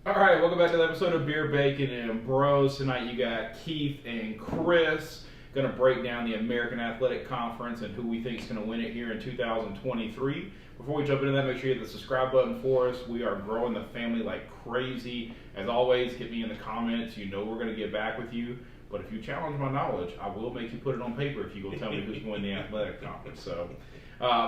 All right, welcome back to the episode of Beer, Bacon, and Bros. Tonight you got Keith and Chris going to break down the American Athletic Conference and who we think is going to win it here in 2023. Before we jump into that, make sure you hit the subscribe button for us. We are growing the family like crazy. As always, hit me in the comments. You know we're going to get back with you. But if you challenge my knowledge, I will make you put it on paper if you go tell me who's going to win the Athletic Conference. So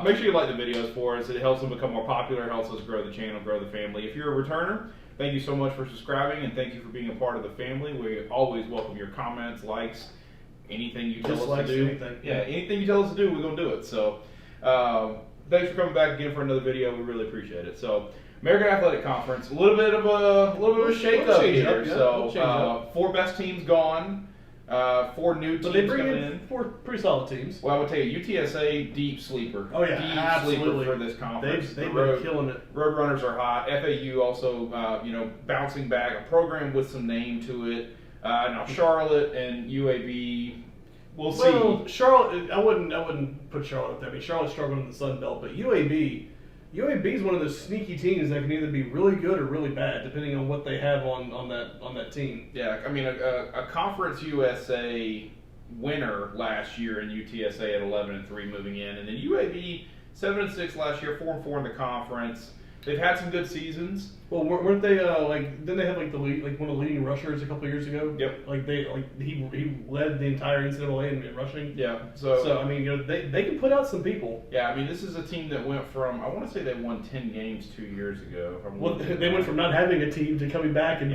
make sure you like the videos for us. It helps them become more popular, helps us grow the channel, grow the family. If you're a returner, thank you so much for subscribing, and thank you for being a part of the family. We always welcome your comments, likes, anything you tell us to do. Anything you tell us to do, we're going to do it. So thanks for coming back again for another video. We really appreciate it. So American Athletic Conference, a little bit of a shake-up here. So 4 best teams gone. 4 new teams they bring coming in in. 4 pretty solid teams. Well, I would tell you, UTSA, deep sleeper. Oh yeah, deep absolutely. sleeper for this conference. They've been killing it. Road runners are hot. FAU also, bouncing back. A program with some name to it. Now Charlotte and UAB, we'll see. Well, Charlotte, I wouldn't put Charlotte up there. I mean, Charlotte's struggling in the Sun Belt, but UAB is one of those sneaky teams that can either be really good or really bad, depending on what they have on that team. Yeah, I mean, a Conference USA winner last year in UTSA at 11-3 moving in, and then UAB 7-6 last year, 4-4 in the conference. They've had some good seasons. Well, weren't they didn't they have one of the leading rushers a couple of years ago? Yep. He led the entire NCAA in rushing. Yeah. So I mean, they can put out some people. Yeah, I mean, this is a team that went from, I want to say they won 10 games 2 years ago. Well, they went from not having a team to coming back and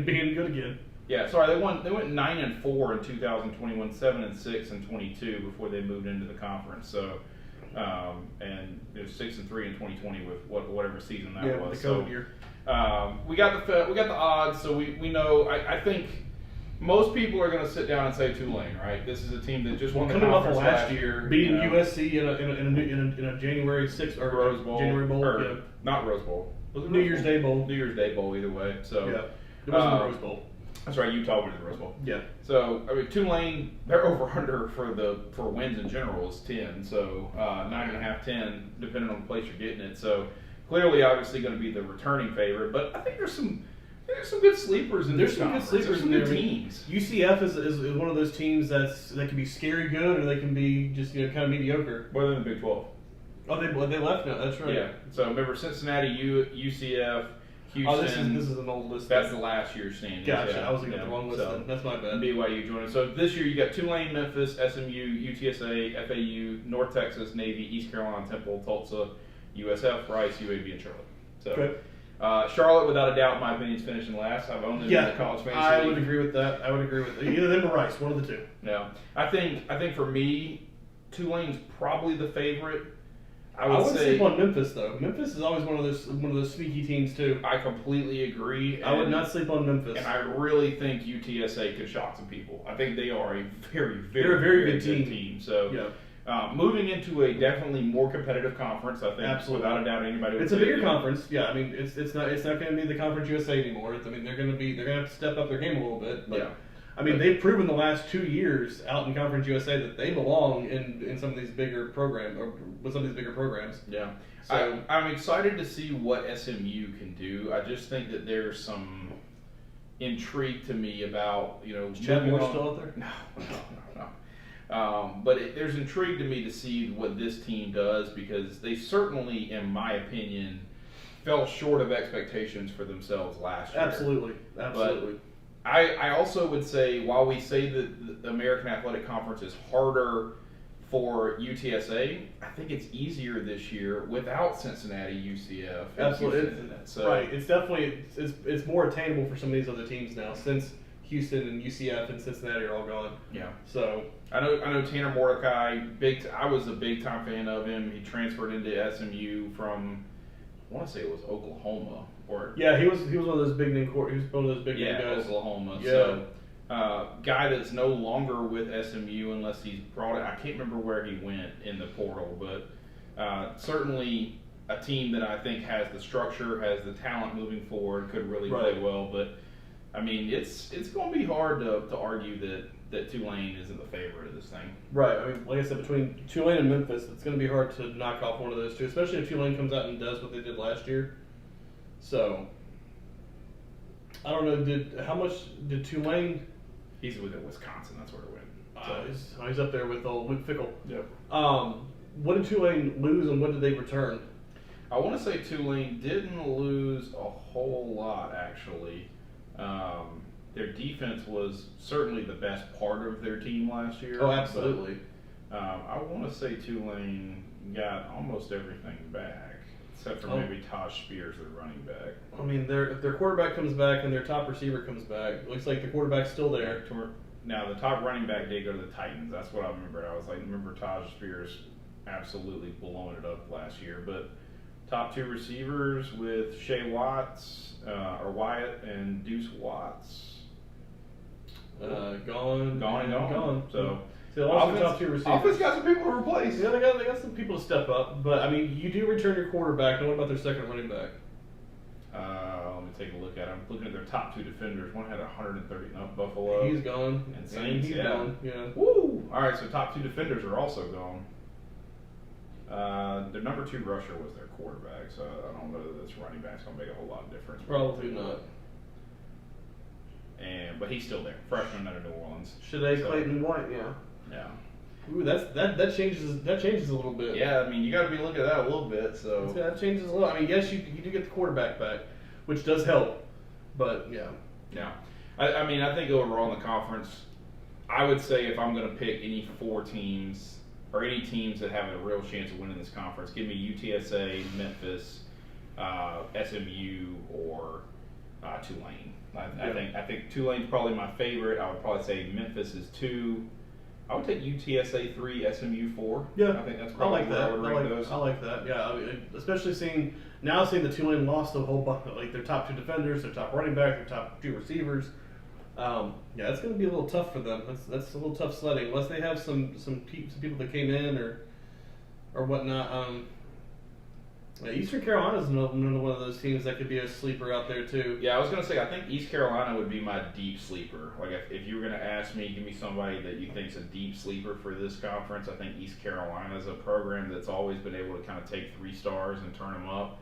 being good again. Yeah, sorry, they went 9-4 in 2021, 7-6 in 22 before they moved into the conference. So. And it was 6-3 in 2020 with whatever season that was. The COVID year. We got the odds, so we know. I think most people are going to sit down and say Tulane, right? This is a team that just won the conference last year, beating USC in a January 6th or Rose Bowl, January Bowl, or not Rose Bowl. Was it New Year's Day Bowl? New Year's Day Bowl, either way. So yeah, it wasn't the Rose Bowl. That's right, Utah went to the Rose Bowl. Yeah. So I mean, Tulane, their over/under for wins in general is 10. So 9.5, 10, depending on the place you're getting it. So clearly, obviously, going to be the returning favorite. But I think there's some good sleepers in this conference. There's some good teams. UCF is one of those teams that can be scary good, or they can be just kind of mediocre. Well, they're in the Big 12. Oh, they left now. That's right. Yeah. So remember, Cincinnati, UCF. Houston, this is an old list. That's the last year's standings. Gotcha. Yeah. I was looking at the wrong list. So, that's my bad. BYU joining. So this year you got Tulane, Memphis, SMU, UTSA, FAU, North Texas, Navy, East Carolina, Temple, Tulsa, USF, Rice, UAB, and Charlotte. So Charlotte, without a doubt, in my opinion, is finishing last. I've owned them in the college fantasy I league. would agree with that. Either them or Rice, one of the two. Yeah, I think for me, Tulane's probably the favorite. I wouldn't say sleep on Memphis though. Memphis is always one of those sneaky teams too. I completely agree. I would not sleep on Memphis. And I really think UTSA could shock some people. I think they are a very, They're a very good team. So moving into a definitely more competitive conference, I think absolutely, without a doubt, anybody would it's say a bigger conference. Yeah, I mean it's not going to be the Conference USA anymore. I mean they're going to have to step up their game a little bit. But, I mean, they've proven the last 2 years out in Conference USA that they belong in some of these bigger programs, or with some of these bigger programs. Yeah. So I'm excited to see what SMU can do. I just think that there's some intrigue to me about, Is Chad Moore still out there? No. But there's intrigue to me to see what this team does, because they certainly, in my opinion, fell short of expectations for themselves last year. Absolutely. But I also would say, while we say that the American Athletic Conference is harder for UTSA, I think it's easier this year without Cincinnati, UCF. Absolutely. Right. It's definitely it's more attainable for some of these other teams now, since Houston and UCF and Cincinnati are all gone. Yeah. So I know Tanner Mordecai. I was a big time fan of him. He transferred into SMU from, I want to say it was Oklahoma. He was one of those big name guys. Oklahoma. Yeah. So, guy that's no longer with SMU unless he's brought it. I can't remember where he went in the portal, but certainly a team that I think has the structure, has the talent moving forward, could really play well. But I mean, it's going to be hard to argue that Tulane isn't the favorite of this thing. Right. I mean, like I said, between Tulane and Memphis, it's going to be hard to knock off one of those two, especially if Tulane comes out and does what they did last year. So I don't know. How much did Tulane? He's with Wisconsin. That's where it went. He's up there with Luke Fickell. Yep. What did Tulane lose and what did they return? I want to say Tulane didn't lose a whole lot, actually. Their defense was certainly the best part of their team last year. Oh, absolutely. But, I want to say Tulane got almost everything back, except for maybe Taj Spears, their running back. I mean, if their quarterback comes back and their top receiver comes back, it looks like the quarterback's still there. Now, the top running back did go to the Titans. That's what I remember. I was like, remember Taj Spears absolutely blowing it up last year. But top two receivers with Shea Watts, or Wyatt, and Deuce Watts. Gone. So they lost their top two receivers. Offense got some people to replace. Yeah, they got some people to step up. But I mean, you do return your quarterback. Now, what about their second running back? Let me take a look at them. Looking at their top two defenders. One had 130. No, Buffalo. He's gone. And Saints. He's gone. Yeah. Woo! All right, so top two defenders are also gone. Their number two rusher was their quarterback, so I don't know that this running back's gonna make a whole lot of difference. Probably not. But he's still there, freshman out of New Orleans. Clayton White, yeah. Yeah. Ooh, that changes a little bit. Yeah, I mean you got to be looking at that a little bit. So that changes a little. I mean, yes, you do get the quarterback back, which does help, but yeah. Yeah. I mean, I think overall in the conference, I would say if I'm going to pick any four teams or any teams that have a real chance of winning this conference, give me UTSA, Memphis, SMU, or Tulane. I think Tulane's probably my favorite. I would probably say Memphis is 2. I would take UTSA 3, SMU 4. Yeah, I think that's probably where I would rank those. I like that. Yeah, I mean, especially seeing the Tulane lost a whole bunch, like their top two defenders, their top running back, their top two receivers. Yeah, it's going to be a little tough for them. That's a little tough sledding unless they have some people that came in or whatnot. Eastern Carolina is another one of those teams that could be a sleeper out there too. Yeah, I was going to say I think East Carolina would be my deep sleeper. Like if you were going to ask me, give me somebody that you think is a deep sleeper for this conference, I think East Carolina is a program that's always been able to kind of take 3 stars and turn them up.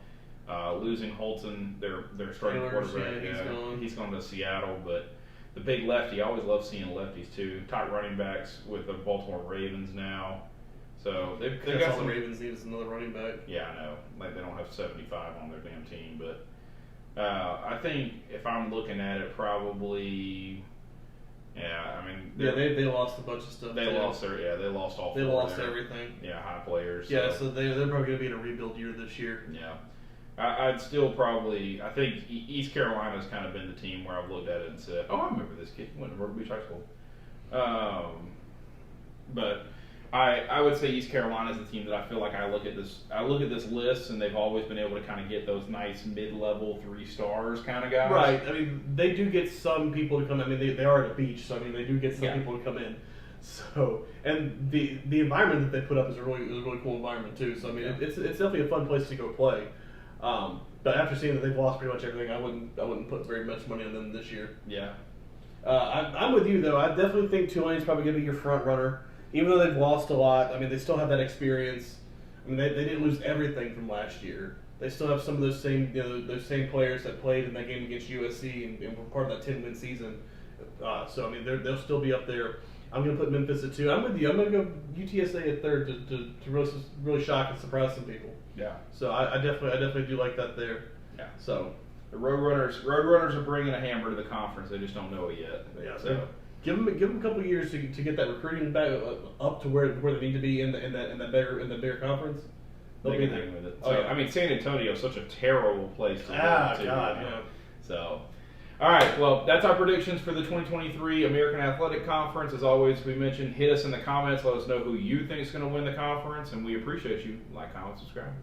Losing Holton, their starting quarterback, he's gone to Seattle, but the big lefty, I always love seeing lefties too. Top running backs with the Baltimore Ravens now. So they've got all the Ravens need is another running back. Yeah, I know. Like they don't have 75 on their damn team, but I think if I'm looking at it, probably, yeah. I mean, they lost a bunch of stuff. They lost all. They lost everything. Yeah, high players. Yeah, so they're probably going to be in a rebuild year this year. Yeah. I'd still probably. I think East Carolina's kind of been the team where I've looked at it and said, "Oh, I remember this kid. He went to Myrtle Beach High School." But I would say East Carolina is the team that I feel like I look at this list, and they've always been able to kind of get those nice mid-level 3 stars kind of guys. Right. I mean, they do get some people to come. I mean, they are at a beach, so I mean, they do get some people to come in. So, and the environment that they put up is a really cool environment too. So I mean, it's definitely a fun place to go play. But after seeing that they've lost pretty much everything, I wouldn't put very much money on them this year. Yeah. I'm with you though. I definitely think Tulane's probably going to be your front runner, even though they've lost a lot. I mean, they still have that experience. I mean, they didn't lose everything from last year. They still have some of those same players that played in that game against USC and were part of that 10-win season. So I mean, they'll still be up there. I'm going to put Memphis at 2. I'm with you. I'm going to go UTSA at 3rd to really shock and surprise some people. Yeah. So I definitely do like that there. Yeah. So the Roadrunners are bringing a hammer to the conference. They just don't know it yet. Yeah. So give them a couple of years to get that recruiting back up to where they need to be in the bigger conference. They'll be there with it. So, I mean, San Antonio is such a terrible place to live. Yeah. So. All right, well, that's our predictions for the 2023 American Athletic Conference. As always, we mentioned, hit us in the comments. Let us know who you think is going to win the conference, and we appreciate you. Like, comment, subscribe.